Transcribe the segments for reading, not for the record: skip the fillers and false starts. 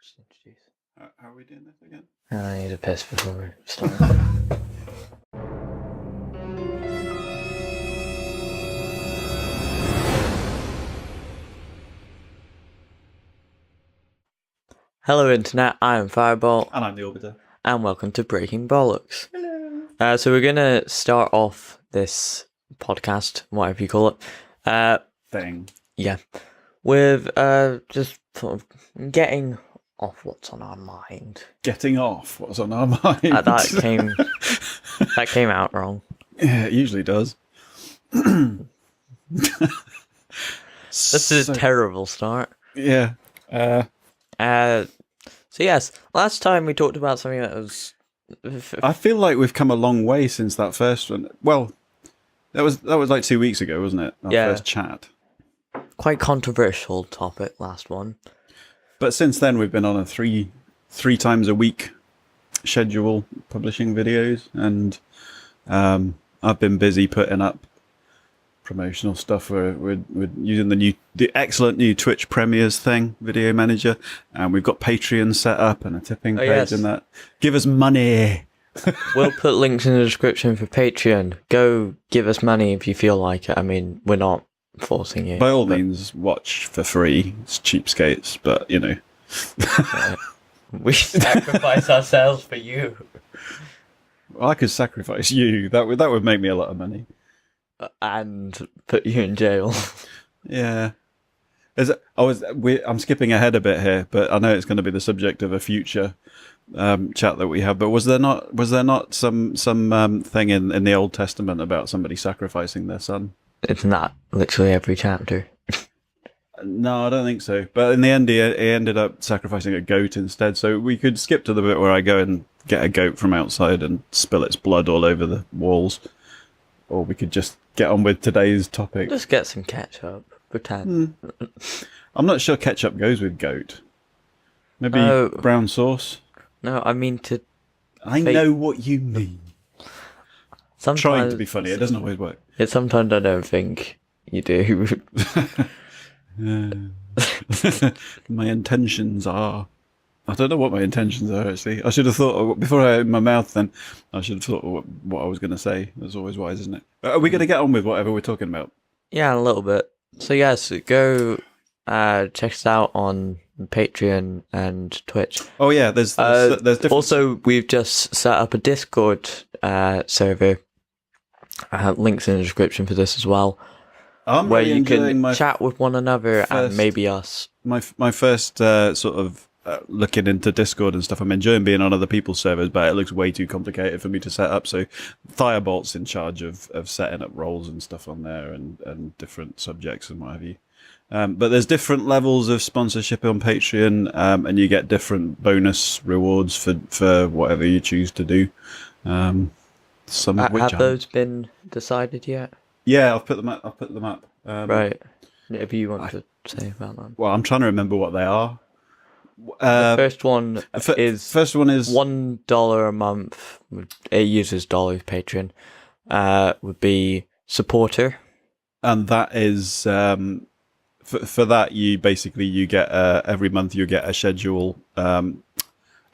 Just introduce. How are we doing this again? I need a piss before we start. Hello Internet, I am Fireball. And I'm the Orbiter. And welcome to Breaking Bollocks. Hello. So we're going to start off this podcast, whatever you call it. Thing. Yeah. With just sort of getting off what's on our mind. Getting off what's on our mind. That came out wrong. Yeah, it usually does. This is a terrible start. Yeah. So yes, last time we talked about something that was... I feel like we've come a long way since that first one. Well, that was like 2 weeks ago, wasn't it? Our first chat. Quite controversial topic, last one. But since then, we've been on a three times a week schedule publishing videos, and I've been busy putting up promotional stuff. We're using the excellent new Twitch Premiers thing, Video Manager, and we've got Patreon set up and a tipping page in that. Give us money. We'll put links in the description for Patreon. Go give us money if you feel like it. I mean, we're not forcing you. By all means, watch for free. It's cheapskates, but you know. We sacrifice ourselves for you. Well, I could sacrifice you. That would make me a lot of money. And put you in jail. Yeah. I'm skipping ahead a bit here, but I know it's going to be the subject of a future chat that we have. But was there not some thing in the Old Testament about somebody sacrificing their son? It's not literally every chapter. No, I don't think so. But in the end, he ended up sacrificing a goat instead. So we could skip to the bit where I go and get a goat from outside and spill its blood all over the walls. Or we could just get on with today's topic. Just get some ketchup. Pretend. I'm not sure ketchup goes with goat. Maybe brown sauce? No, I mean to... I know what you mean. Sometimes, trying to be funny, it doesn't always work. Sometimes I don't think you do. My intentions are... I don't know what my intentions are, actually. I should have thought, before I opened my mouth then, I should have thought what I was going to say. That's always wise, isn't it? Are we going to get on with whatever we're talking about? Yeah, a little bit. So yes, go check us out on Patreon and Twitch. Oh yeah, there's different... Also, we've just set up a Discord server. Links in the description for this as well. Where you can chat with one another and maybe us. My first sort of looking into Discord and stuff. I'm enjoying being on other people's servers, but it looks way too complicated for me to set up. So Firebolt's in charge of setting up roles and stuff on there and different subjects and what have you. But there's different levels of sponsorship on Patreon, and you get different bonus rewards for whatever you choose to do. Some of which have those been decided yet? Yeah, I've put them up. Right. If you want to say about them. Well, I'm trying to remember what they are. The first one is $1 a month. It uses dollars Patreon. Would be supporter, and that is for that you get every month you get a schedule,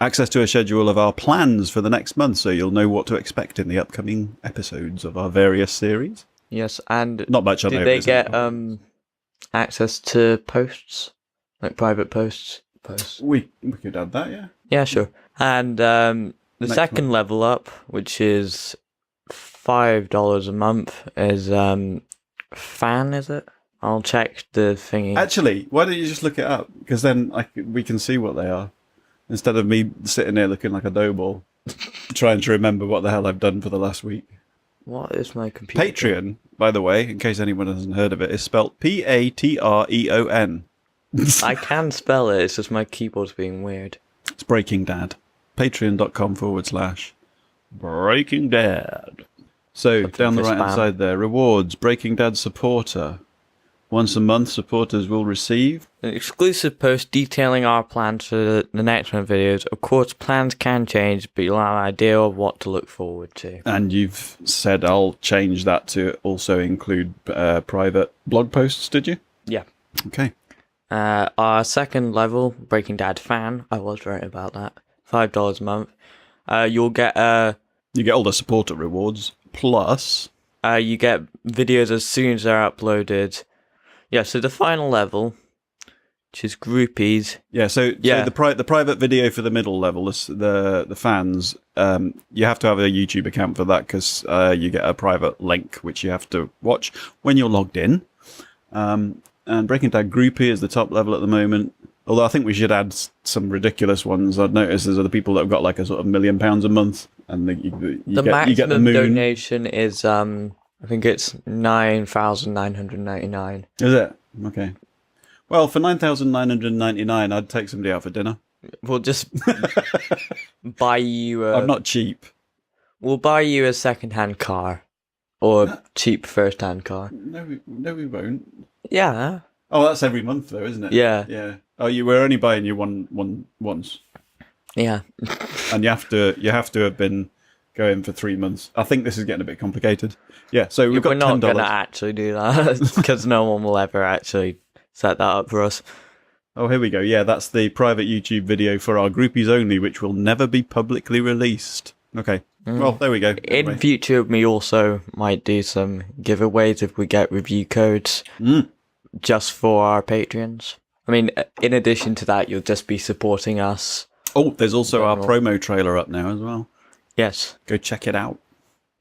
access to a schedule of our plans for the next month, so you'll know what to expect in the upcoming episodes of our various series. Yes, and not much. Did they get access to posts, like private posts? We could add that, yeah. Yeah, sure. And the second level up, which is $5 a month, is fan, is it? I'll check the thingy. Actually, why don't you just look it up? Because then we can see what they are. Instead of me sitting there looking like a dough ball, trying to remember what the hell I've done for the last week. What is my computer? Patreon, by the way, in case anyone hasn't heard of it, is spelled Patreon. I can spell it, it's just my keyboard's being weird. It's Breaking Dad. Patreon.com/Breaking Dad. So, down the right-hand side there, rewards, Breaking Dad supporter. Once a month, supporters will receive an exclusive post detailing our plans for the next month videos. Of course, plans can change, but you'll have an idea of what to look forward to. And you've said I'll change that to also include private blog posts, did you? Yeah. Okay. Our second level, Breaking Dad fan, I was right about that. $5 a month. You'll get You get all the supporter rewards, plus you get videos as soon as they're uploaded. Yeah, so the final level, which is groupies. so the private video for the middle level, the fans, you have to have a YouTube account for that because you get a private link which you have to watch when you're logged in. And Breaking Dad Groupie is the top level at the moment. Although I think we should add some ridiculous ones. I've noticed there's other people that have got like a sort of £1 million a month, and the maximum donation is I think it's 9,999. Is it? Okay. Well, for 9,999, I'd take somebody out for dinner. We'll just buy you. I'm not cheap. We'll buy you a second-hand car, or a cheap first-hand car. No, we won't. Yeah. Oh, that's every month though, isn't it? Yeah. Yeah. Oh, we're only buying you one once. Yeah. And you have to have been going for 3 months. I think this is getting a bit complicated. Yeah. So we've got $10. We're not going to actually do that because no one will ever actually set that up for us. Oh, here we go. Yeah, that's the private YouTube video for our groupies only, which will never be publicly released. Okay. Well, there we go. In future, we also might do some giveaways if we get review codes just for our Patreons. I mean, in addition to that, you'll just be supporting us. Oh, there's also our promo trailer up now as well. Yes. Go check it out.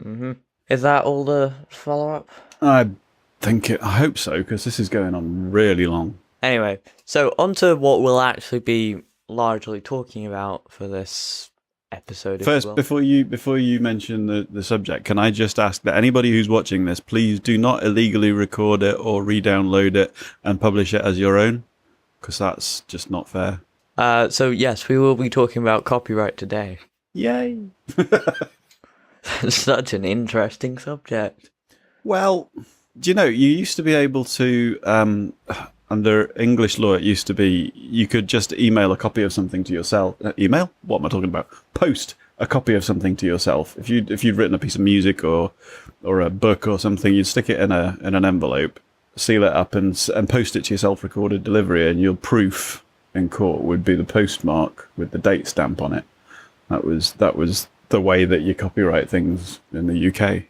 Mm-hmm. Is that all the follow-up? I hope so, because this is going on really long. Anyway, so on to what we'll actually be largely talking about for this episode. First, before you mention the subject, can I just ask that anybody who's watching this, please do not illegally record it or re-download it and publish it as your own, because that's just not fair. So yes, we will be talking about copyright today. Yay! Such an interesting subject. Well, do you know, you used to be able to, under English law, it used to be you could just email a copy of something to yourself. Email? What am I talking about? Post a copy of something to yourself. If you'd written a piece of music or a book or something, you'd stick it in an envelope, seal it up, and post it to your self-recorded delivery, and your proof in court would be the postmark with the date stamp on it. That was the way that you copyright things in the UK.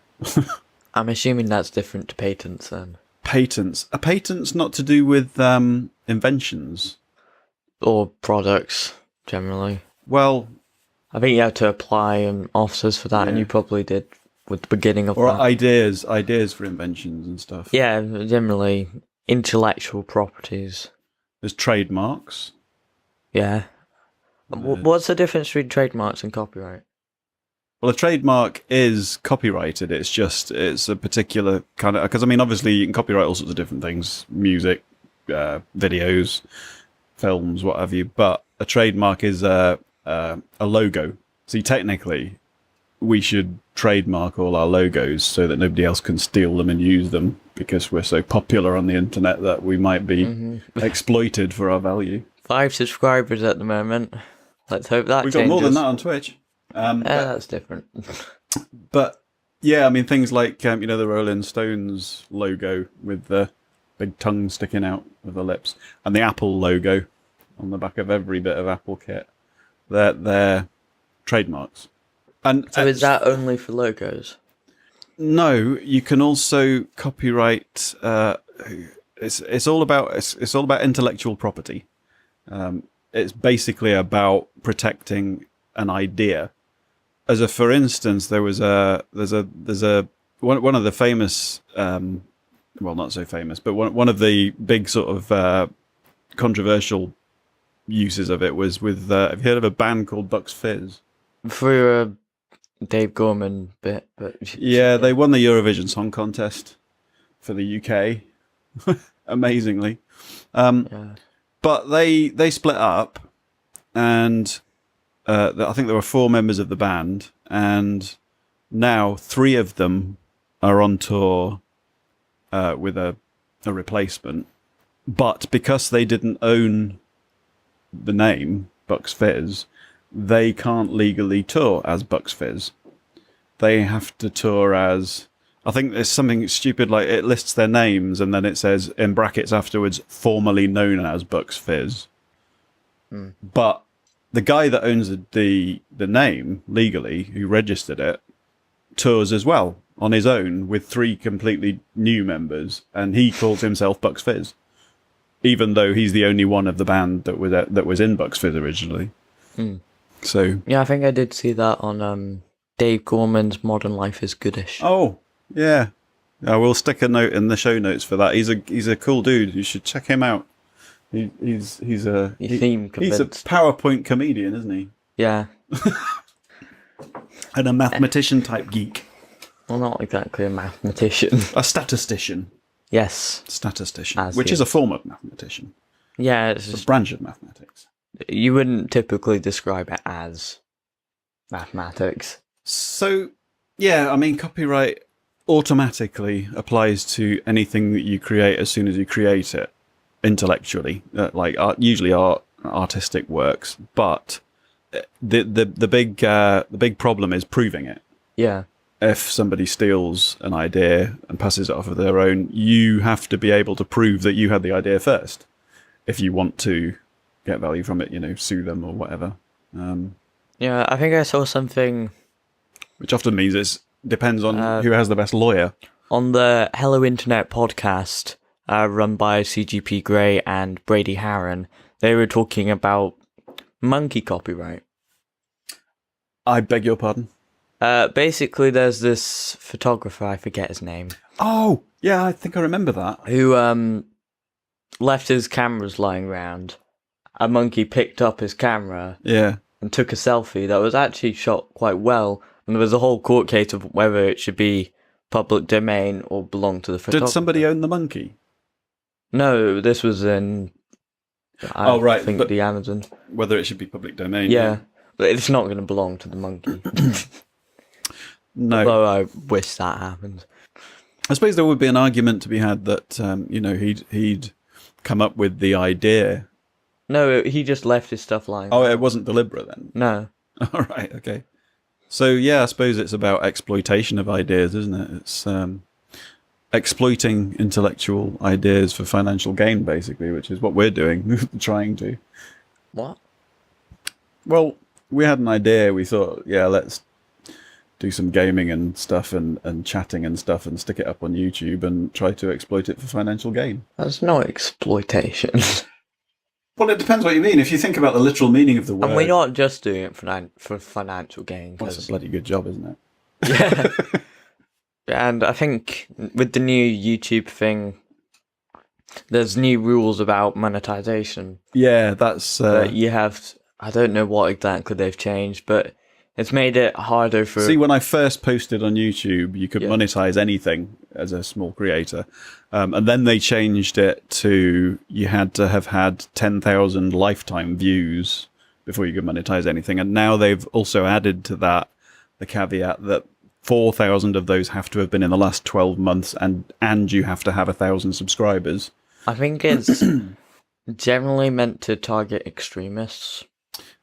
I'm assuming that's different to patents then. Patents. A patent's not to do with inventions. Or products, generally. Well, I think you have to apply officers for that, and you probably did with the beginning of or that. ideas for inventions and stuff. Yeah, generally intellectual properties. There's trademarks. Yeah. What's the difference between trademarks and copyright? Well, a trademark is copyrighted. It's a particular kind of, because I mean, obviously you can copyright all sorts of different things, music, videos, films, what have you. But a trademark is a logo. So technically, we should trademark all our logos so that nobody else can steal them and use them, because we're so popular on the internet that we might be exploited for our value. 5 subscribers at the moment. Let's hope that We've changes. got more than that on Twitch. That's different. But yeah, I mean, things like the Rolling Stones logo with the big tongue sticking out of the lips, and the Apple logo on the back of every bit of Apple kit, they're trademarks. And so is that only for logos? No, you can also copyright. It's all about intellectual property. It's basically about protecting an idea. For instance, there's one of the famous, well, not so famous, but one of the big sort of controversial uses of it was with. Have you heard of a band called Bucks Fizz? For a Dave Gorman bit, but yeah, they won the Eurovision Song Contest for the UK, amazingly. But they split up, and I think there were 4 members of the band, and now 3 of them are on tour with a replacement. But because they didn't own the name Bucks Fizz, they can't legally tour as Bucks Fizz. They have to tour as, I think there's something stupid like it lists their names and then it says in brackets afterwards, formerly known as Bucks Fizz. But the guy that owns the name legally, who registered it, tours as well on his own with 3 completely new members, and he calls himself Bucks Fizz, even though he's the only one of the band that was in Bucks Fizz originally. So yeah, I think I did see that on Dave Gorman's Modern Life is Goodish. oh yeah, I will stick a note in the show notes for that. He's a cool dude. You should check him out. He's a PowerPoint comedian, isn't he? Yeah. And a mathematician type geek. Well, not exactly a mathematician. A statistician. Yes. Statistician, which is a form of mathematician. Yeah, it's a branch of mathematics. You wouldn't typically describe it as mathematics. So, yeah, I mean, copyright automatically applies to anything that you create as soon as you create it, intellectually, like usually artistic works. But the big problem is proving it. Yeah. If somebody steals an idea and passes it off of their own, you have to be able to prove that you had the idea first. If you want to get value from it, sue them or whatever. Yeah, I think I saw something... Which often means it depends on who has the best lawyer. On the Hello Internet podcast, run by CGP Grey and Brady Harron, they were talking about monkey copyright. I beg your pardon? Basically, there's this photographer, I forget his name. Oh, yeah, I think I remember that. Who left his cameras lying around. A monkey picked up his camera and took a selfie that was actually shot quite well. And there was a whole court case of whether it should be public domain or belong to the photographer. Did somebody own the monkey? No, this was in... I think the Amazon. Whether it should be public domain. Yeah, but it's not going to belong to the monkey. No. Although I wish that happened. I suppose there would be an argument to be had that, he'd come up with the idea. No, he just left his stuff lying. Oh, it wasn't deliberate then? No. All right, okay. So, yeah, I suppose it's about exploitation of ideas, isn't it? It's exploiting intellectual ideas for financial gain, basically, which is what we're doing, trying to. What? Well, we had an idea. We thought, yeah, let's do some gaming and stuff and chatting and stuff and stick it up on YouTube and try to exploit it for financial gain. That's not exploitation. Well, it depends what you mean. If you think about the literal meaning of the word... And we're not just doing it for financial gain. Well, it's a bloody good job, isn't it? Yeah. And I think with the new YouTube thing, there's new rules about monetization. Yeah, that's... that you have... I don't know what exactly they've changed, but it's made it harder for... See, when I first posted on YouTube, you could monetize anything as a small creator. And then they changed it to you had to have had 10,000 lifetime views before you could monetize anything. And now they've also added to that the caveat that 4,000 of those have to have been in the last 12 months and you have to have 1,000 subscribers. I think it's generally meant to target extremists.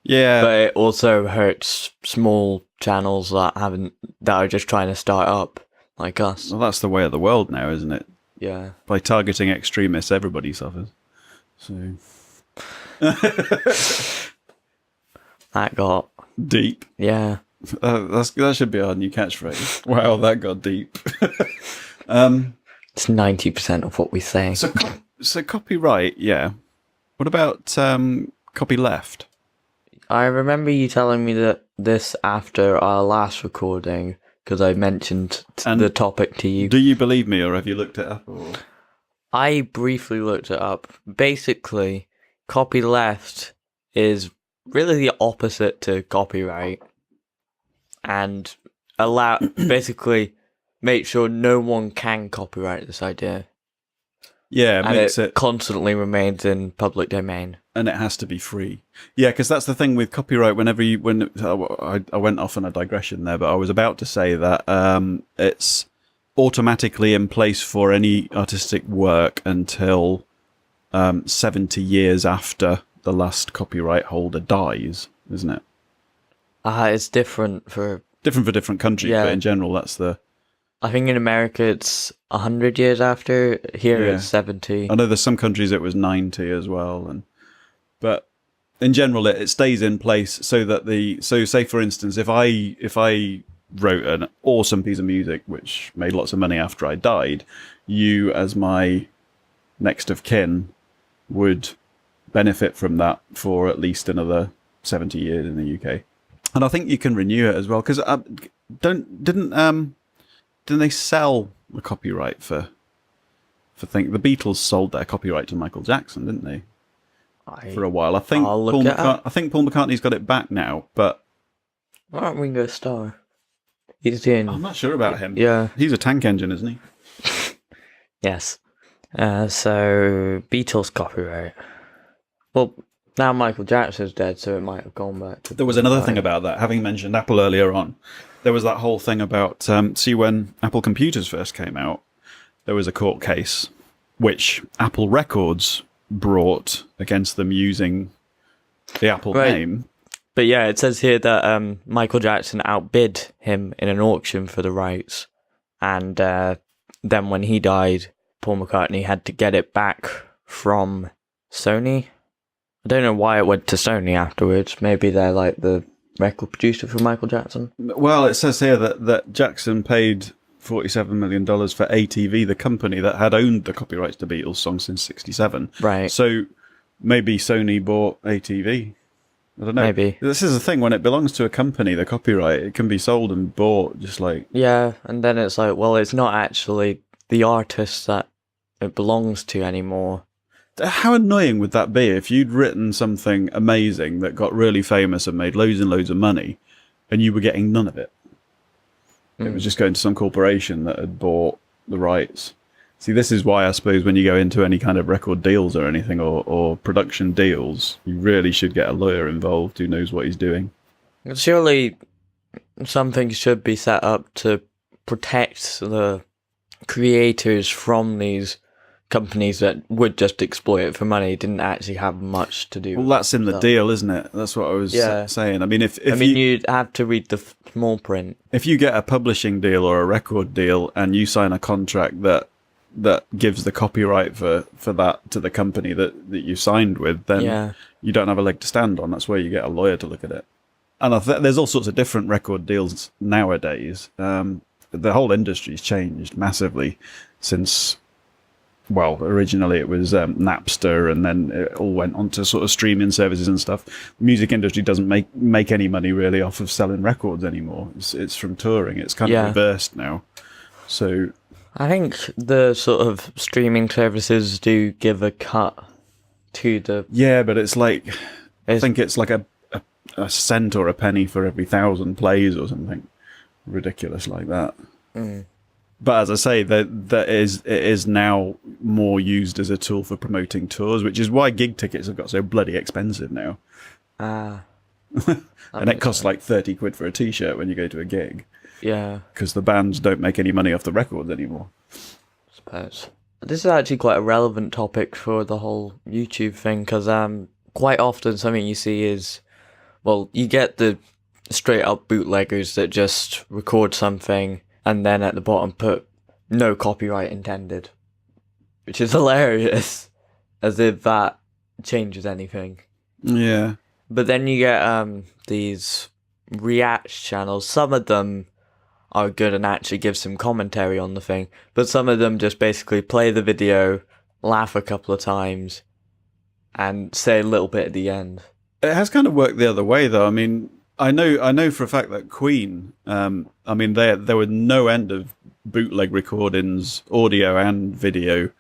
Yeah. But it also hurts small channels that are just trying to start up, like us. Well, that's the way of the world now, isn't it? Yeah. By targeting extremists, everybody suffers. So that got deep. Yeah. That should be our new catchphrase. Wow, that got deep. It's 90% of what we say. So copyright, yeah. What about copyleft? I remember you telling me that this after our last recording, because I mentioned the topic to you. Do you believe me, or have you looked it up? Or? I briefly looked it up. Basically, copyleft is really the opposite to copyright, and basically make sure no one can copyright this idea. Yeah, and makes it constantly remains in public domain. And it has to be free. Yeah, because that's the thing with copyright. I went off on a digression there, but I was about to say that it's automatically in place for any artistic work until 70 years after the last copyright holder dies, isn't it? It's different for different countries, but in general, that's the I think in America it's 100 years after. Here Yeah. it's 70. I know there's some countries it was 90 as well, but in general it stays in place so that say for instance if I wrote an awesome piece of music which made lots of money after I died, you as my next of kin would benefit from that for at least another 70 years in the UK. And I think you can renew it as well, because didn't they sell the copyright for the Beatles sold their copyright to Michael Jackson, didn't they? For a while. I think Paul McCartney's got it back now, but Why aren't Ringo Starr? He's in. I'm not sure about him. Yeah. He's a tank engine, isn't he? Yes. So Beatles copyright. Well, now Michael Jackson's dead, so it might have gone back to. There was another thing about that. Having mentioned Apple earlier on, there was that whole thing about see when Apple computers first came out, there was a court case which Apple Records brought against them using the Apple name. But yeah, it says here that Michael Jackson outbid him in an auction for the rights, and then when he died, Paul McCartney had to get it back from Sony. I don't know why it went to Sony afterwards. Maybe they're like the record producer for Michael Jackson. Well, it says here that Jackson paid $47 million for ATV, the company that had owned the copyrights to Beatles songs since '67. Right. So maybe Sony bought ATV. I don't know. Maybe. This is the thing, when it belongs to a company, the copyright, it can be sold and bought just like... Yeah, and then it's like, well, it's not actually the artist that it belongs to anymore. How annoying would that be if you'd written something amazing that got really famous and made loads and loads of money and you were getting none of it? It was just going to some corporation that had bought the rights. See, this is why I suppose when you go into any kind of record deals or anything, or production deals, you really should get a lawyer involved who knows what he's doing. Surely something should be set up to protect the creators from these companies that would just exploit it for money, didn't actually have much to do. Well, that's in the deal, isn't it? That's what I was saying. I mean, if you'd have to read the small print. If you get a publishing deal or a record deal and you sign a contract that gives the copyright for that to the company that you signed with, then you don't have a leg to stand on. That's where you get a lawyer to look at it. And there's all sorts of different record deals nowadays. The whole industry's changed massively since... Well, originally it was Napster, and then it all went on to sort of streaming services and stuff. The music industry doesn't make any money really off of selling records anymore. It's from touring. It's kind of reversed now. So I think the sort of streaming services do give a cut to the... Yeah, but it's like... I think it's like a cent or a penny for every 1,000 plays or something ridiculous like that. Mm. But as I say, it is now more used as a tool for promoting tours, which is why gig tickets have got so bloody expensive now. And it costs like 30 quid for a t-shirt when you go to a gig. Yeah. Because the bands don't make any money off the records anymore. I suppose. This is actually quite a relevant topic for the whole YouTube thing, because quite often something you see is, well, you get the straight up bootleggers that just record something and then at the bottom put no copyright intended, which is hilarious, as if that changes anything. Yeah. But then you get these react channels. Some of them are good and actually give some commentary on the thing, but some of them just basically play the video, laugh a couple of times, and say a little bit at the end. It has kind of worked the other way, though. I mean, I know for a fact that Queen, I mean, there were no end of bootleg recordings, audio and video,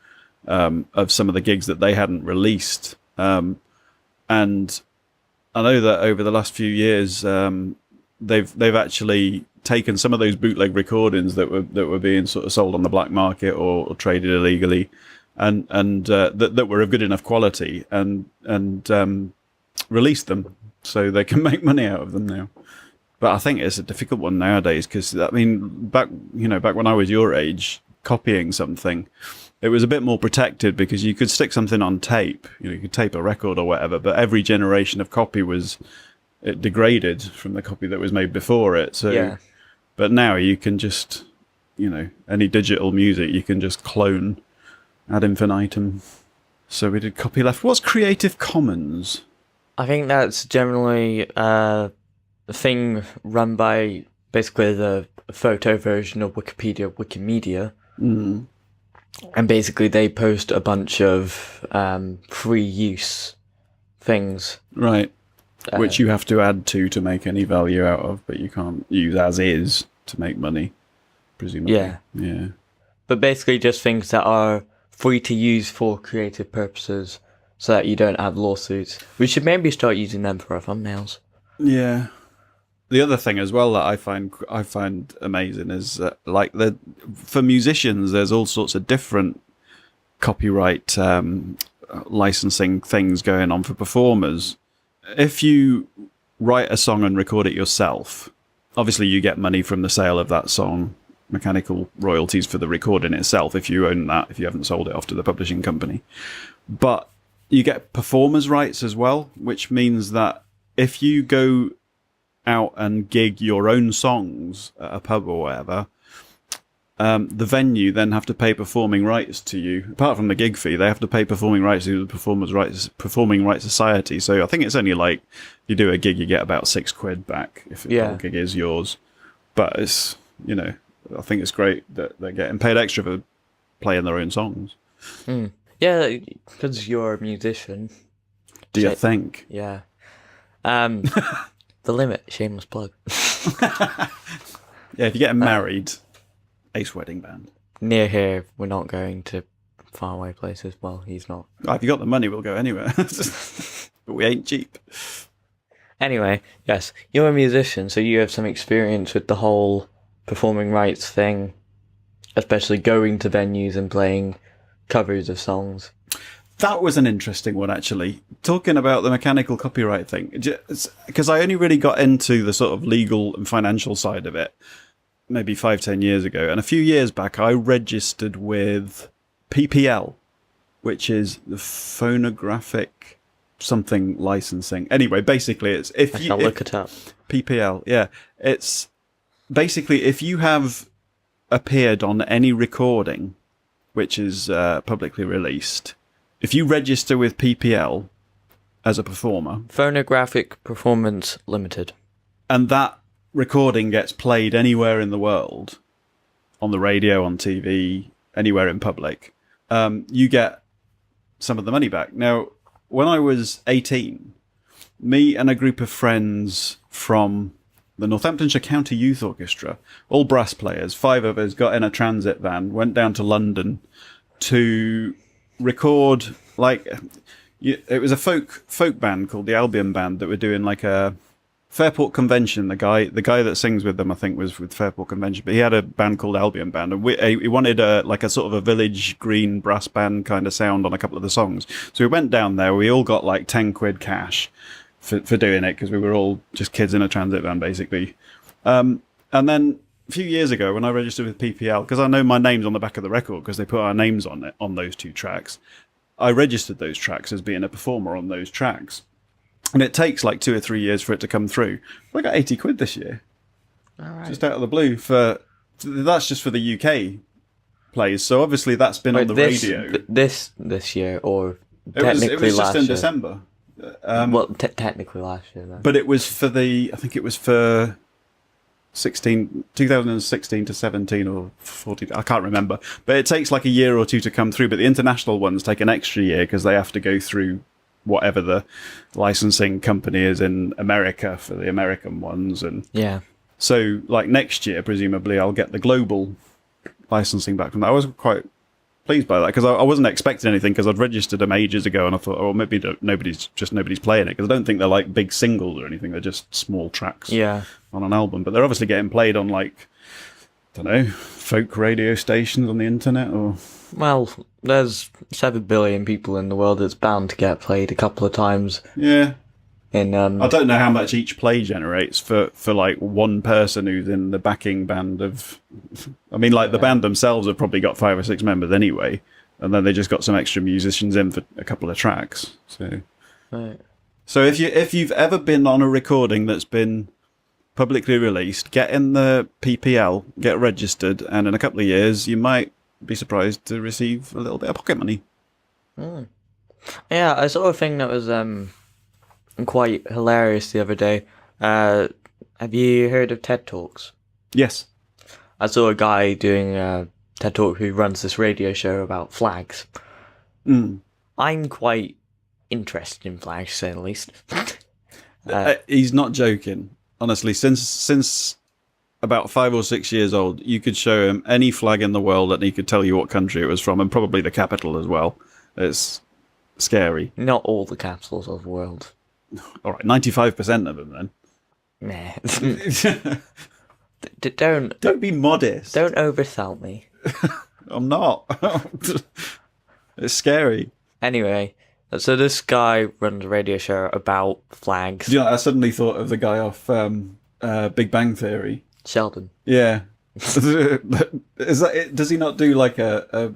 of some of the gigs that they hadn't released. And I know that over the last few years, they've actually taken some of those bootleg recordings that were being sort of sold on the black market or traded illegally, and that were of good enough quality, and released them so they can make money out of them now. But I think it's a difficult one nowadays, because I mean, back when I was your age, copying something, it was a bit more protected because you could stick something on tape. You could tape a record or whatever, but every generation of copy it degraded from the copy that was made before it. So, but now you can just any digital music you can just clone ad infinitum. So we did copyleft. What's Creative Commons? I think that's generally a thing run by basically the photo version of Wikimedia. Mm. And basically they post a bunch of free use things. Right. Which you have to add to make any value out of, but you can't use as is to make money, presumably. Yeah. Yeah. But basically just things that are free to use for creative purposes so that you don't have lawsuits. We should maybe start using them for our thumbnails. Yeah. The other thing as well that I find amazing is for musicians, there's all sorts of different copyright licensing things going on for performers. If you write a song and record it yourself, obviously you get money from the sale of that song, mechanical royalties for the recording itself if you own that, if you haven't sold it off to the publishing company. But you get performers' rights as well, which means that if you go out and gig your own songs at a pub or whatever, the venue then have to pay performing rights to you. Apart from the gig fee, they have to pay performing rights to the Performing Rights Society. So I think it's only like you do a gig, you get about £6 back if the whole gig is yours. But it's I think it's great that they're getting paid extra for playing their own songs. Mm. Yeah, because you're a musician. Do you think? Yeah. The Limit, shameless plug. Yeah, if you're getting married, Ace Wedding Band. Near here, we're not going to faraway places. Well, he's not. Oh, if you got the money, we'll go anywhere. But we ain't cheap. Anyway, yes, you're a musician, so you have some experience with the whole performing rights thing, especially going to venues and playing covers of songs. That was an interesting one, actually. Talking about the mechanical copyright thing, because I only really got into the sort of legal and financial side of it maybe 5-10 years ago. And a few years back, I registered with PPL, which is the phonographic something licensing. Anyway, basically, it's I shall look it up. PPL, yeah. It's basically if you have appeared on any recording which is publicly released, if you register with PPL as a performer... Phonographic Performance Limited. And that recording gets played anywhere in the world, on the radio, on TV, anywhere in public, you get some of the money back. Now, when I was 18, me and a group of friends from the Northamptonshire County Youth Orchestra, all brass players, 5 of us, got in a transit van, went down to London to record, it was a folk band called the Albion Band that were doing like a Fairport Convention. The guy that sings with them, I think, was with Fairport Convention, but he had a band called Albion Band, and he wanted a sort of a village green brass band kind of sound on a couple of the songs. So we went down there. We all got like £10 cash for doing it because we were all just kids in a transit van, basically. And then a few years ago, when I registered with PPL, because I know my name's on the back of the record because they put our names on it on those 2 tracks, I registered those tracks as being a performer on those tracks. And it takes like 2 or 3 years for it to come through. I got £80 this year. All right. Just out of the blue. That's just for the UK plays. So obviously that's been on the radio. This year, or It technically was just last in year. December. Technically last year, though. But it was for I think it was for 2016 to 17 or 14, I can't remember. But it takes like a year or 2 to come through. But the international ones take an extra year because they have to go through whatever the licensing company is in America for the American ones. And yeah. so like next year, presumably, I'll get the global licensing back from that. I was quite pleased by that because I wasn't expecting anything because I'd registered them ages ago and I thought, oh, maybe nobody's playing it because I don't think they're like big singles or anything. They're just small tracks on an album. But they're obviously getting played on like, I don't know, folk radio stations on the internet or... Well, there's 7 billion people in the world. It's bound to get played a couple of times. Yeah. I don't know how much each play generates for like one person who's in the backing band of... I mean, like the band themselves have probably got 5 or 6 members anyway, and then they just got some extra musicians in for a couple of tracks. So, right. So if you've ever been on a recording that's been publicly released, get in the PPL, get registered, and in a couple of years, you might be surprised to receive a little bit of pocket money. Yeah, I saw a thing that was quite hilarious the other day. Have you heard of TED Talks? Yes. I saw a guy doing a TED Talk who runs this radio show about flags. I'm quite interested in flags, to say the least. He's not joking. Honestly, since about 5 or 6 years old, you could show him any flag in the world and he could tell you what country it was from, and probably the capital as well. It's scary. Not all the capitals of the world. All right, 95% of them then. Nah. Don't be modest. Don't oversell me. I'm not. It's scary. Anyway, so this guy runs a radio show about flags. You know, I suddenly thought of the guy off Big Bang Theory. Sheldon. Yeah. Is that it? Does he not do like a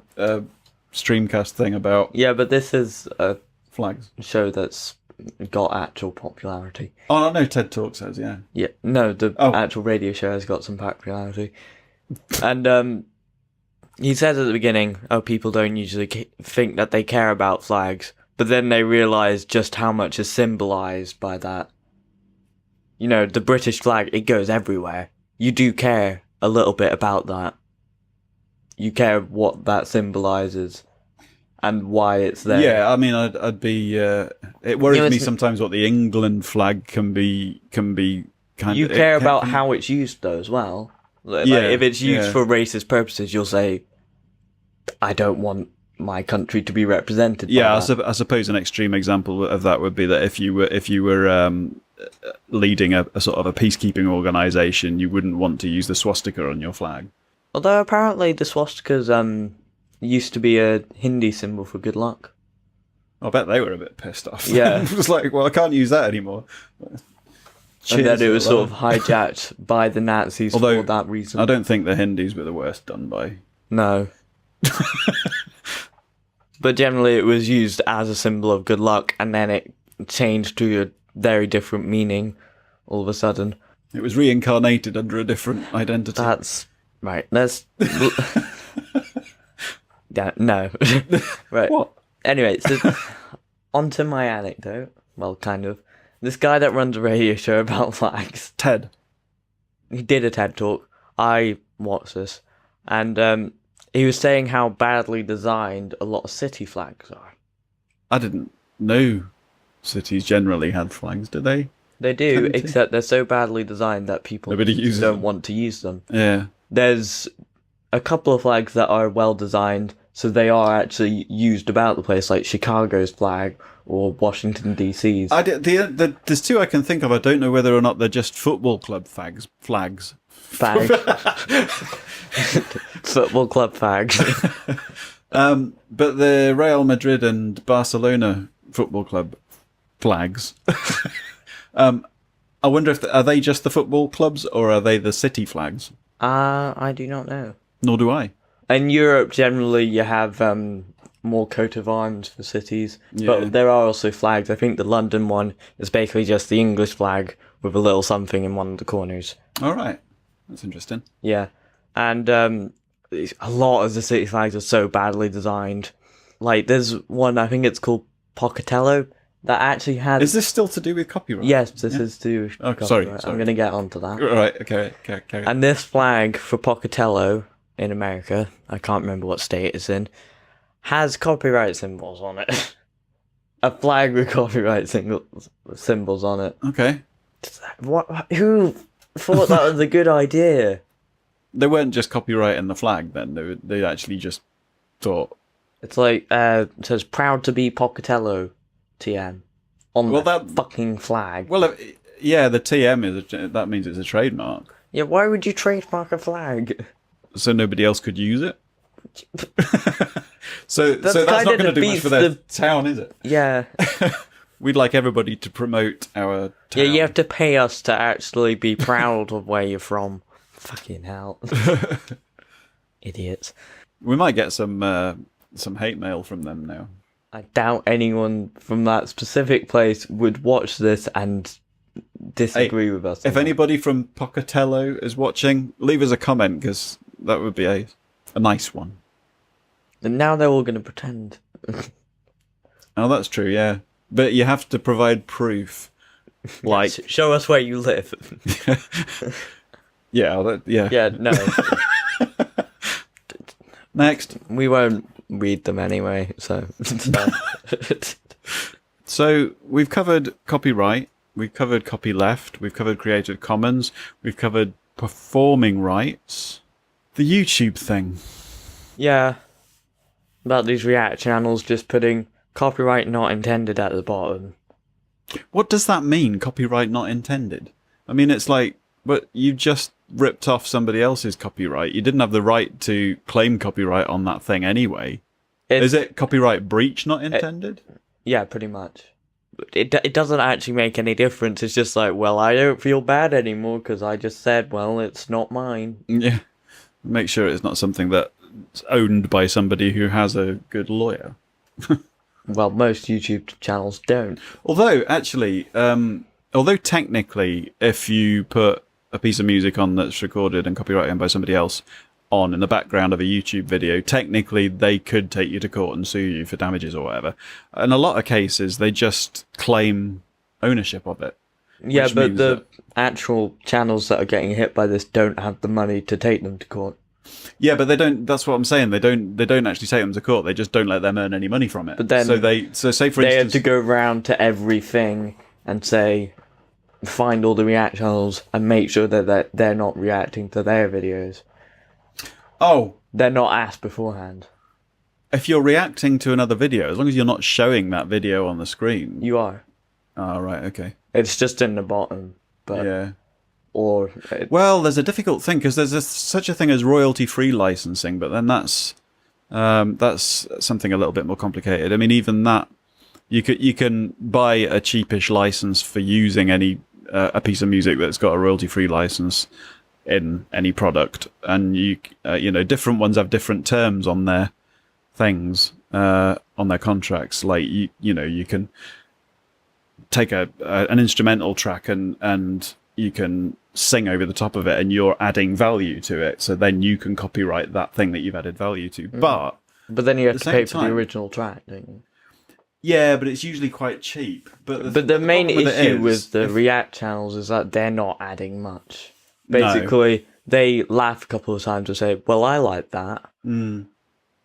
streamcast thing about Yeah, but this is a flags? show that's got actual popularity. Oh, I know TED Talks has, yeah. Yeah, no, the actual radio show has got some popularity. And he says at the beginning, people don't usually think that they care about flags, but then they realise just how much is symbolised by that. You know, the British flag, it goes everywhere. You do care a little bit about that. You care what that symbolises and why it's there. Yeah, I mean, I'd be. It worries me sometimes what the England flag can be kind of. You care about how it's used though as well. Like, if it's used for racist purposes, you'll say, "I don't want my country to be represented." Yeah, by I suppose an extreme example of that would be that if you were leading a sort of a peacekeeping organisation, you wouldn't want to use the swastika on your flag. Although apparently the swastikas used to be a Hindi symbol for good luck. I bet they were a bit pissed off. Yeah. It was like, well, I can't use that anymore. And then it was sort of hijacked by the Nazis for that reason. I don't think the Hindis were the worst done by. No. But generally it was used as a symbol of good luck, and then it changed to a very different meaning all of a sudden. It was reincarnated under a different identity. That's right. Let's... Yeah, no. Right. What? Anyway, so on to my anecdote. Well, kind of. This guy that runs a radio show about flags. TED. He did a TED Talk. I watched this. And he was saying how badly designed a lot of city flags are. I didn't know cities generally had flags, did they? They do, except they're so badly designed that people don't want to use them. Yeah. There's a couple of flags that are well designed, so they are actually used about the place, like Chicago's flag or Washington DC's. There's two I can think of. I don't know whether or not they're just football club flags. Football club fags. But the Real Madrid and Barcelona football club flags. I wonder if are they just the football clubs or are they the city flags? I do not know. Nor do I. In Europe, generally, you have more coat of arms for cities, but there are also flags. I think the London one is basically just the English flag with a little something in one of the corners. All right. That's interesting. Yeah. And a lot of the city flags are so badly designed. Like, there's one, I think it's called Pocatello, that actually has... Is this still to do with copyright? Yes, this is to do with copyright. Sorry. I'm going to get onto that. All right, okay, carry on. And this flag for Pocatello in America, I can't remember what state it's in, has copyright symbols on it. A flag with copyright symbols on it. Okay. What? Who thought that was a good idea? They weren't just copyrighting the flag then. They actually just thought. It's like, it says, proud to be Pocatello, TM, on the fucking flag. Well, yeah, the TM, that means it's a trademark. Yeah, why would you trademark a flag? So nobody else could use it? so that's not going to do much for their town, is it? Yeah. We'd like everybody to promote our town. Yeah, you have to pay us to actually be proud of where you're from. Fucking hell. Idiots. We might get some hate mail from them now. I doubt anyone from that specific place would watch this and disagree with us. If anybody from Pocatello is watching, leave us a comment, because that would be a nice one. And now they're all going to pretend. Oh, that's true, yeah. But you have to provide proof. Like, show us where you live. yeah. Yeah, no. Next. We won't read them anyway, so. So we've covered copyright, we've covered copyleft, we've covered Creative Commons, we've covered performing rights. The YouTube thing. Yeah. About these React channels just putting copyright not intended at the bottom. What does that mean, copyright not intended? I mean, it's like, but you just ripped off somebody else's copyright. You didn't have the right to claim copyright on that thing anyway. Is it copyright breach not intended? Yeah, pretty much. It doesn't actually make any difference. It's just like, well, I don't feel bad anymore because I just said, well, it's not mine. Yeah. Make sure it's not something that's owned by somebody who has a good lawyer. Well, most YouTube channels don't. Although, actually, although technically, if you put a piece of music on that's recorded and copyrighted by somebody else on in the background of a YouTube video, technically they could take you to court and sue you for damages or whatever. In a lot of cases, they just claim ownership of it. Yeah, but the actual channels that are getting hit by this don't have the money to take them to court. Yeah, but they don't. That's what I'm saying. They don't actually take them to court. They just don't let them earn any money from it. But then, so say for they instance, have to go round to everything and say, find all the React channels and make sure that they're not reacting to their videos. Oh, they're not asked beforehand. If you're reacting to another video, as long as you're not showing that video on the screen, you are. Oh, right, okay. It's just in the bottom, but yeah. Well, there's a difficult thing because there's such a thing as royalty-free licensing, but then that's something a little bit more complicated. I mean, even that you can buy a cheapish license for using a piece of music that's got a royalty-free license in any product, and you know, different ones have different terms on their things, on their contracts. Like you can take an instrumental track and you can sing over the top of it, and you're adding value to it. So then you can copyright that thing that you've added value to. But then you have to pay for the original track, don't you? Yeah, but it's usually quite cheap. But the main issue with the React channels is that they're not adding much. Basically, they laugh a couple of times and say, well, I like that. Mm.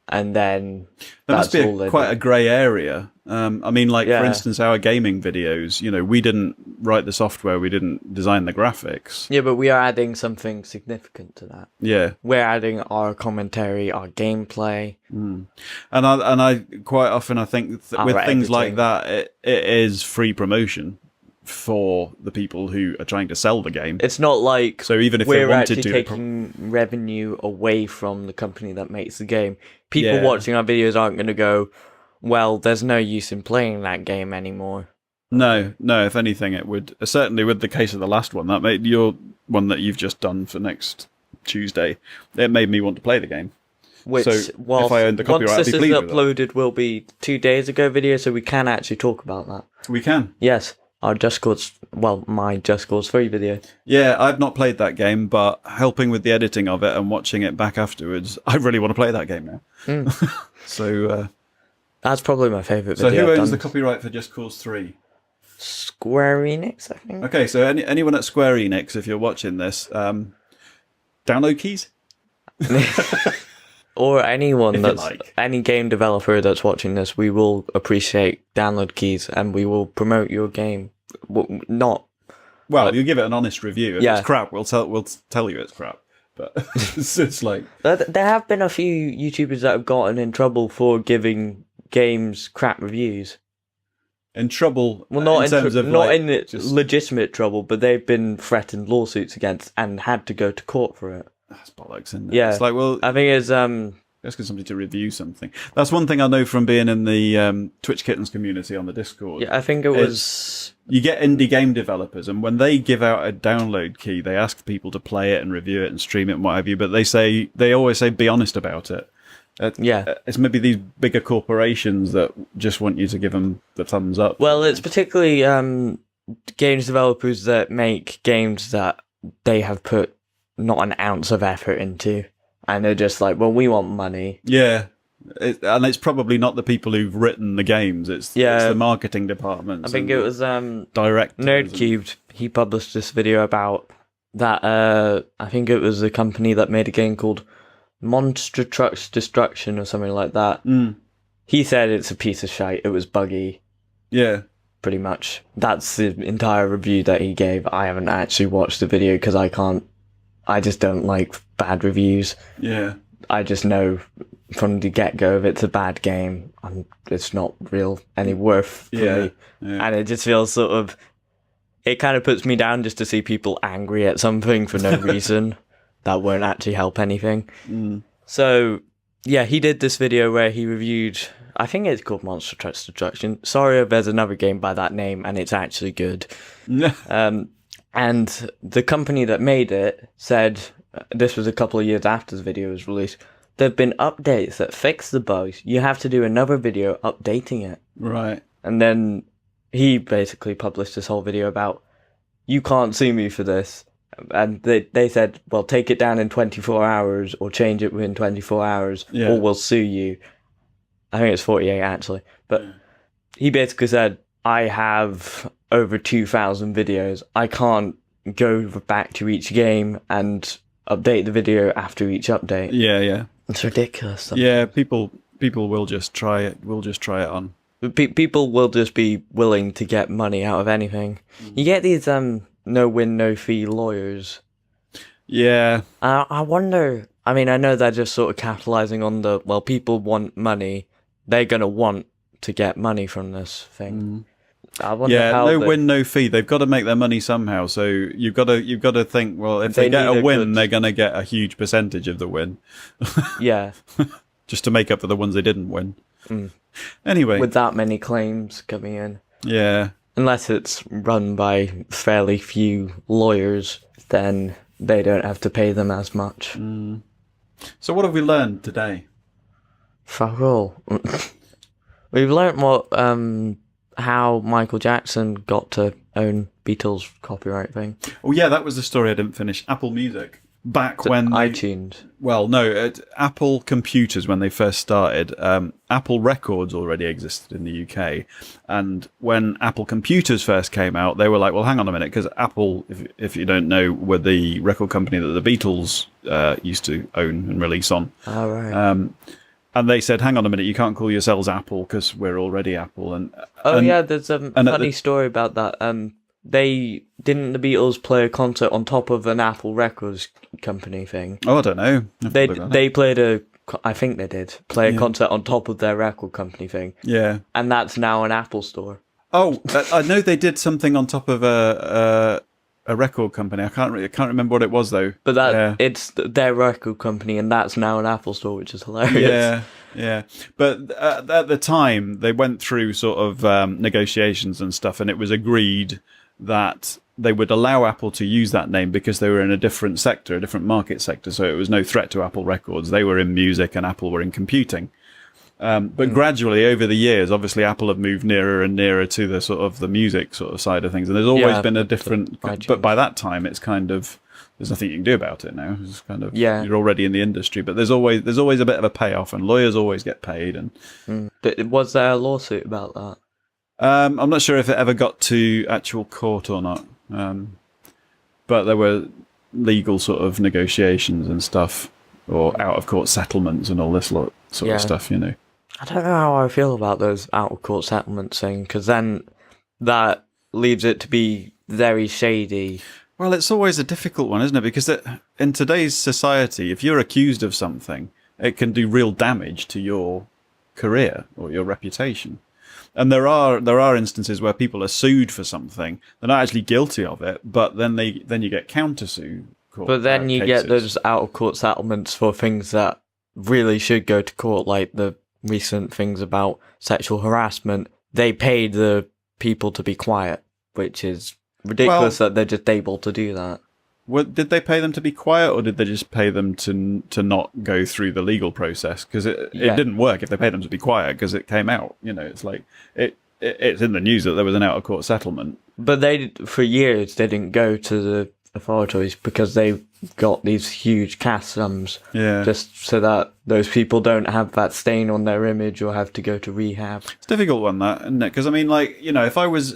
And then there must be quite a grey area. I mean, like, for instance, our gaming videos, you know, we didn't write the software, we didn't design the graphics. Yeah, but we are adding something significant to that. Yeah. We're adding our commentary, our gameplay. Mm. And I quite often, I think, with things like that, it is free promotion for the people who are trying to sell the game. It's not like so even if we're they wanted actually taking revenue away from the company that makes the game. People watching our videos aren't going to go, well, there's no use in playing that game anymore. No. If anything, it would. Certainly with the case of the last one, that made your one that you've just done for next Tuesday, it made me want to play the game. Which, so if I owned the copyright, once this I'd be is pleased uploaded, will be 2 days ago video, so we can actually talk about that. We can. Yes. Our Just Cause, my Just Cause 3 video. Yeah, I've not played that game, but helping with the editing of it and watching it back afterwards, I really want to play that game now. Mm. So that's probably my favourite video. So who owns the copyright for Just Cause 3? Square Enix, I think. Okay, so anyone at Square Enix, if you're watching this, download keys? Or anyone any game developer that's watching this, we will appreciate download keys and we will promote your game. You give it an honest review. If it's crap, we'll tell you it's crap. But it's like there have been a few YouTubers that have gotten in trouble for giving games crap reviews. In trouble? Well, not in legitimate trouble, but they've been threatened lawsuits against and had to go to court for it. That's bollocks, isn't it? Yeah, it's like, well, I think it's asking somebody to review something. That's one thing I know from being in the Twitch Kittens community on the Discord. Yeah, I think it was. You get indie game developers, and when they give out a download key, they ask people to play it and review it and stream it and what have you. But they always say, be honest about it. It's maybe these bigger corporations that just want you to give them the thumbs up. Well, it's particularly games developers that make games that they have put not an ounce of effort into, and they're just like, well, we want money. Yeah. And it's probably not the people who've written the games. It's the marketing departments. I think it was directors. Nerdcubed. He published this video about that. I think it was a company that made a game called Monster Trucks Destruction or something like that. He said it's a piece of shite. It was buggy. Yeah. Pretty much. That's the entire review that he gave. I haven't actually watched the video because I just don't like bad reviews. Yeah. I just know from the get-go if it's a bad game, it's not any worth for me. Yeah. And it just feels sort of... It kind of puts me down just to see people angry at something for no reason. That won't actually help anything. So, yeah, he did this video where he reviewed... I think it's called Monster Trucks Destruction. Sorry if there's another game by that name and it's actually good. And the company that made it said, this was a couple of years after the video was released, there have been updates that fix the bugs. You have to do another video updating it. Right. And then he basically published this whole video about, you can't sue me for this. And they said, well, take it down in 24 hours or change it within 24 hours or we'll sue you. I think it's 48 actually. But he basically said, I have over 2,000 videos. I can't go back to each game and update the video after each update. Yeah. It's ridiculous. Yeah, people will just try it. We'll just try it on. People will just be willing to get money out of anything. You get these no win, no fee lawyers. Yeah. I wonder... I mean, I know they're just sort of capitalizing on people want money. They're going to want to get money from this thing. I wonder how no win, no fee. They've got to make their money somehow. So you've got to think, well, if they get a win, they're going to get a huge percentage of the win. Yeah. Just to make up for the ones they didn't win. Anyway. With that many claims coming in. Yeah. Unless it's run by fairly few lawyers, then they don't have to pay them as much. So what have we learned today? Fuck all. We've learned how Michael Jackson got to own Beatles copyright thing. Oh yeah, that was the story I didn't finish. Apple Music. Back when iTunes. Well, no, at Apple computers when they first started, Apple Records already existed in the UK, and when Apple computers first came out, they were like, "Well, hang on a minute," because Apple, if you don't know, were the record company that the Beatles used to own and release on. Oh, right. And they said, "Hang on a minute, you can't call yourselves Apple because we're already Apple." There's a funny story about that. The Beatles play a concert on top of an Apple Records company thing? Oh, I don't know. They played I think they did play a concert on top of their record company thing. Yeah, and that's now an Apple store. Oh, I know they did something on top of a record company. I can't remember what it was though. But it's their record company, and that's now an Apple store, which is hilarious. Yeah. But at the time, they went through sort of negotiations and stuff, and it was agreed that they would allow Apple to use that name because they were in a different sector, a different market sector. So it was no threat to Apple Records. They were in music, and Apple were in computing. But gradually over the years, obviously Apple have moved nearer and nearer to the sort of the music sort of side of things. And there's always been a different, but by that time it's kind of, there's nothing you can do about it now. It's kind of, you're already in the industry, but there's always a bit of a payoff, and lawyers always get paid. And was there a lawsuit about that? I'm not sure if it ever got to actual court or not. But there were legal sort of negotiations and stuff, or out of court settlements and all this sort of stuff, you know. I don't know how I feel about those out-of-court settlements thing, because then that leaves it to be very shady. Well, it's always a difficult one, isn't it? Because in today's society, if you're accused of something, it can do real damage to your career or your reputation. And there are instances where people are sued for something. They're not actually guilty of it, but then you get counter-sued. But then you get those out-of-court settlements for things that really should go to court, like the recent things about sexual harassment. They paid the people to be quiet, which is ridiculous that they're just able to do that. Did they pay them to be quiet, or did they just pay them to not go through the legal process? Because it didn't work if they paid them to be quiet, because it came out. You know, it's like it's in the news that there was an out-of-court settlement, But for years, they didn't go to the authorities because they got these huge cash sums. Yeah. Just so that those people don't have that stain on their image or have to go to rehab. It's a difficult one, that, isn't it? Because I mean, like, you know, if I was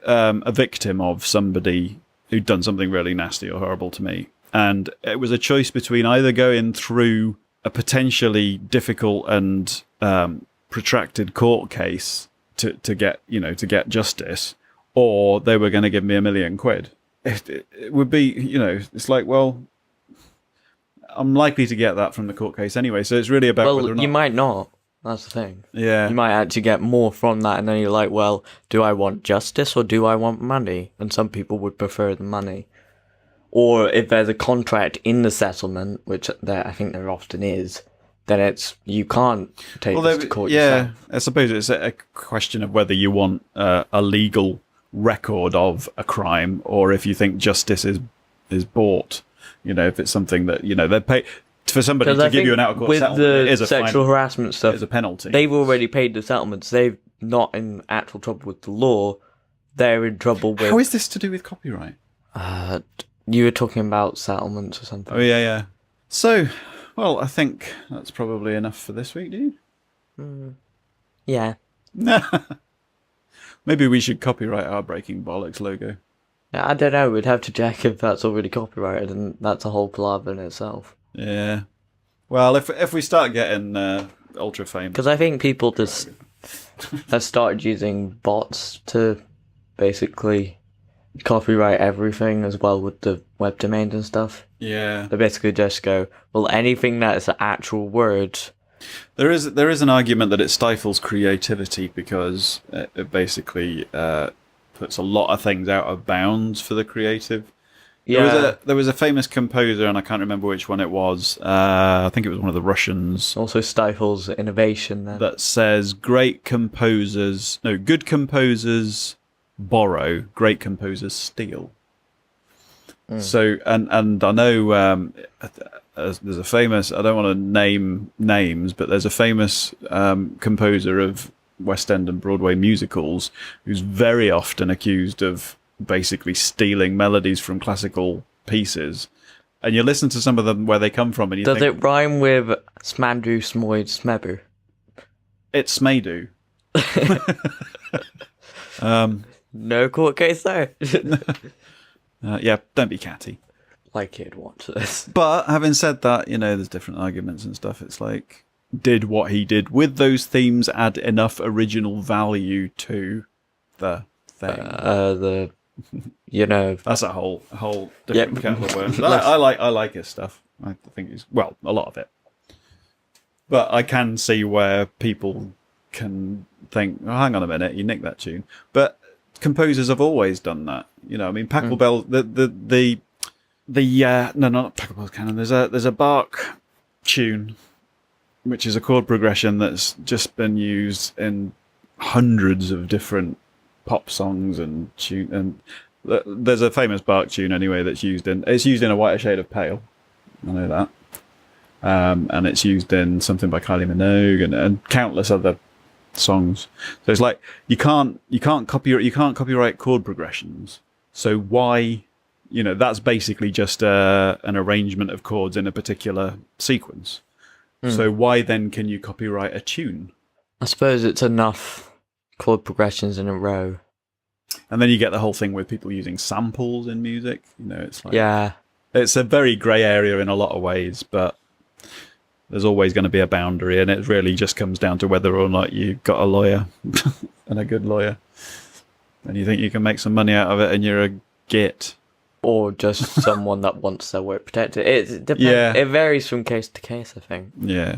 a victim of somebody who'd done something really nasty or horrible to me, and it was a choice between either going through a potentially difficult and protracted court case to get justice, or they were going to give me £1 million. It would be, you know, it's like, well, I'm likely to get that from the court case anyway. So it's really about whether or not. You might not. That's the thing. Yeah. You might actually get more from that, and then you're like, well, do I want justice or do I want money? And some people would prefer the money. Or if there's a contract in the settlement, which I think there often is, then you can't take this to court yourself. I suppose it's a question of whether you want a legal record of a crime, or if you think justice is bought. You know, if it's something that, you know, they pay for somebody to give you an out of court settlement. It is a sexual harassment stuff. It's a penalty. They've already paid the settlements. They're not in actual trouble with the law. They're in trouble with. How is this to do with copyright? You were talking about settlements or something. Oh yeah. So, well, I think that's probably enough for this week, do you? Yeah. Maybe we should copyright our Breaking Bollocks logo. I don't know. We'd have to check if that's already copyrighted, and that's a whole palaver in itself. Yeah. Well, if we start getting ultra famous, because I think people just have started using bots to basically copyright everything as well with the web domains and stuff. Yeah. They basically just go, well, anything that is an actual word. There is an argument that it stifles creativity because it basically puts a lot of things out of bounds for the creative. Yeah. There was a famous composer, and I can't remember which one it was. I think it was one of the Russians. Also stifles innovation then. That says good composers borrow, great composers steal. So, and I know there's a famous, I don't want to name names, but there's a famous composer of West End and Broadway musicals who's very often accused of basically stealing melodies from classical pieces. And you listen to some of them where they come from, and you Does think, it rhyme with Smandru Smoid Smebu? it's Smedu. No court case there. Yeah, don't be catty. Like you'd watch this. But having said that, you know, there's different arguments and stuff. It's like, did what he did with those themes add enough original value to the thing? That's a whole different kettle of worms. I like his stuff. I think he's, well, a lot of it. But I can see where people can think, oh, hang on a minute, you nicked that tune. But composers have always done that. You know, I mean, Pachelbel, no, not Pachelbel's Canon. There's a Bach tune, which is a chord progression that's just been used in hundreds of different pop songs and tune. And there's a famous Bach tune anyway that's used in A Whiter Shade of Pale. I know that. And it's used in something by Kylie Minogue and countless other songs. So it's like you can't copyright chord progressions. So why, you know, that's basically just an arrangement of chords in a particular sequence. So why then can you copyright a tune? I suppose it's enough chord progressions in a row. And then you get the whole thing with people using samples in music. You know, it's like, yeah, it's a very grey area in a lot of ways, but there's always going to be a boundary, and it really just comes down to whether or not you've got a lawyer and a good lawyer, and you think you can make some money out of it, and you're a git. Or just someone that wants their work protected. It depends. Yeah. It varies from case to case, I think. Yeah.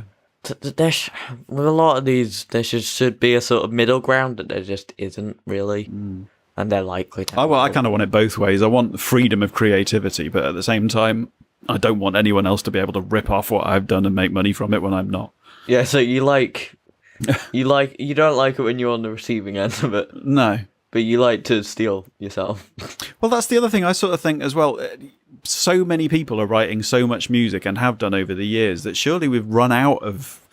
With a lot of these, there should be a sort of middle ground that there just isn't really. And they're likely to. I kind of want it both ways. I want freedom of creativity, but at the same time, I don't want anyone else to be able to rip off what I've done and make money from it when I'm not. Yeah, so you don't like it when you're on the receiving end of it. No. But you like to steal yourself. Well, that's the other thing I sort of think as well. So many people are writing so much music and have done over the years that surely we've run out of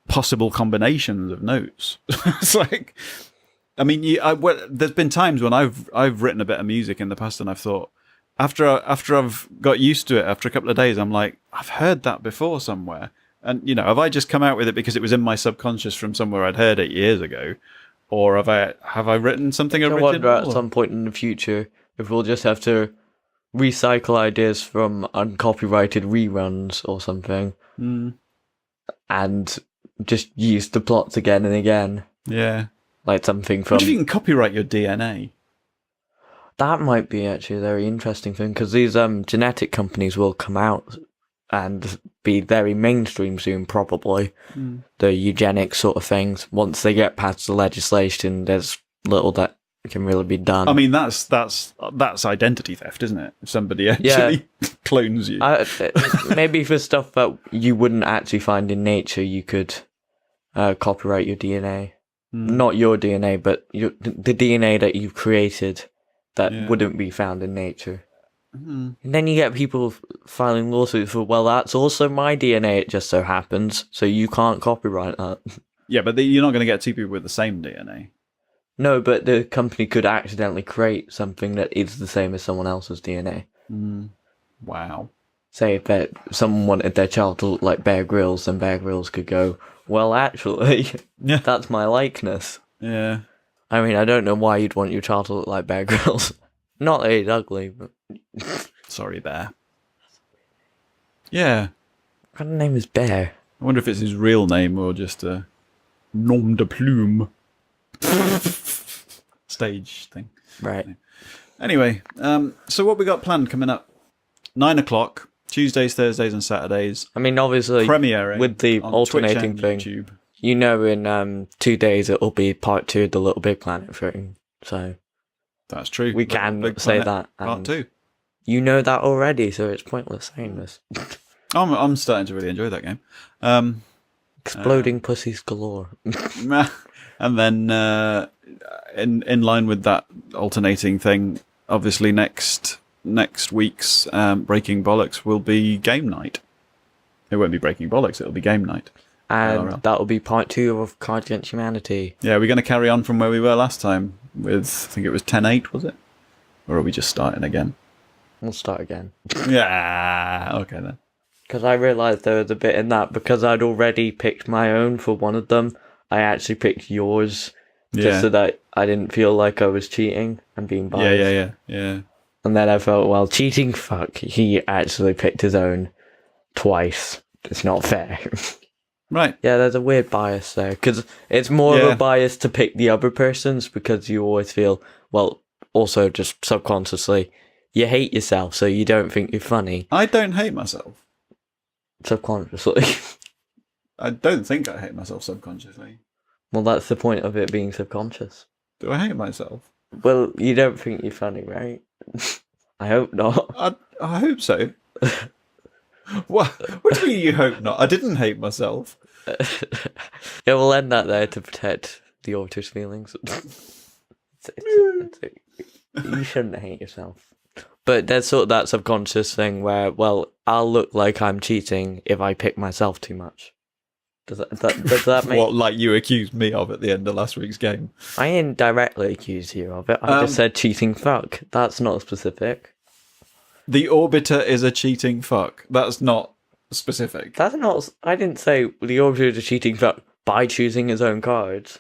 possible combinations of notes. It's like, I mean, there's been times when I've written a bit of music in the past, and I've thought after I've got used to it, after a couple of days, I'm like, I've heard that before somewhere. And have I just come out with it because it was in my subconscious from somewhere I'd heard it years ago, or have I written something original? I wonder at some point in the future if we'll just have to recycle ideas from uncopyrighted reruns or something, and just use the plots again and again. Yeah. Like something from... What if you can copyright your DNA? That might be actually a very interesting thing, because these genetic companies will come out and be very mainstream soon, probably. The eugenics sort of things. Once they get past the legislation, there's little that can really be done. I mean, that's identity theft, isn't it? If somebody actually clones you. Maybe for stuff that you wouldn't actually find in nature, you could copyright your DNA. Not your DNA, but the DNA that you've created that wouldn't be found in nature. And then you get people filing lawsuits for, well, that's also my DNA, it just so happens, so you can't copyright that. Yeah, but you're not going to get two people with the same DNA. No, but the company could accidentally create something that is the same as someone else's DNA. Wow. Say if someone wanted their child to look like Bear Grylls, then Bear Grylls could go, well, actually, that's my likeness. Yeah. I mean, I don't know why you'd want your child to look like Bear Grylls. Not that he's ugly, but... Sorry, Bear. Yeah. What kind of name is Bear? I wonder if it's his real name or just a nom de plume. Stage thing. Right. Anyway, so what we got planned coming up? 9 o'clock, Tuesdays, Thursdays and Saturdays. I mean, obviously, premiering with the on alternating Twitch and thing, YouTube. in 2 days it'll be part 2 of the Little Big Planet thing. So that's true. We can say that. Part 2. You know that already, so it's pointless saying this. I'm starting to really enjoy that game. Exploding pussies galore. And then in line with that alternating thing, obviously next week's Breaking Bollocks will be game night. It won't be Breaking Bollocks, it'll be game night. And that will be part 2 of Cards Against Humanity. Yeah, we're going to carry on from where we were last time with, I think it was 10-8, was it? Or are we just starting again? We'll start again. Yeah, okay then. Because I realised there was a bit in that, because I'd already picked my own for one of them, I actually picked yours, just so that I didn't feel like I was cheating and being biased. Yeah. And then I felt, well, cheating, fuck, he actually picked his own twice. It's not fair. Right. Yeah, there's a weird bias there, because it's more of a bias to pick the other person's, because you always feel, well, also just subconsciously, you hate yourself, so you don't think you're funny. I don't hate myself. Subconsciously. I don't think I hate myself subconsciously. Well, that's the point of it being subconscious. Do I hate myself? Well, you don't think you're funny, right? I hope not. I hope so. What do you mean you hope not? I didn't hate myself. It will end that there to protect the author's feelings. You shouldn't hate yourself. But there's sort of that subconscious thing where, well, I'll look like I'm cheating if I pick myself too much. Does that make... What, like you accused me of at the end of last week's game? I indirectly accused you of it. I just said cheating fuck. That's not specific. The Orbiter is a cheating fuck. That's not specific. That's not... I didn't say the Orbiter is a cheating fuck by choosing his own cards.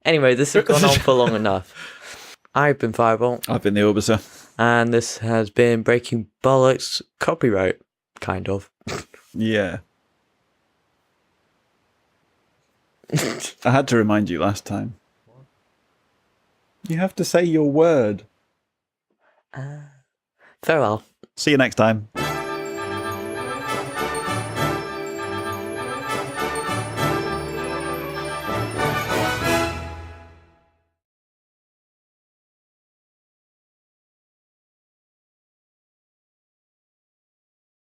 Anyway, this has gone on for long enough. I've been Firebolt. I've been the Orbiter. And this has been Breaking Bollocks copyright, kind of. Yeah. I had to remind you last time. You have to say your word. Farewell. See you next time.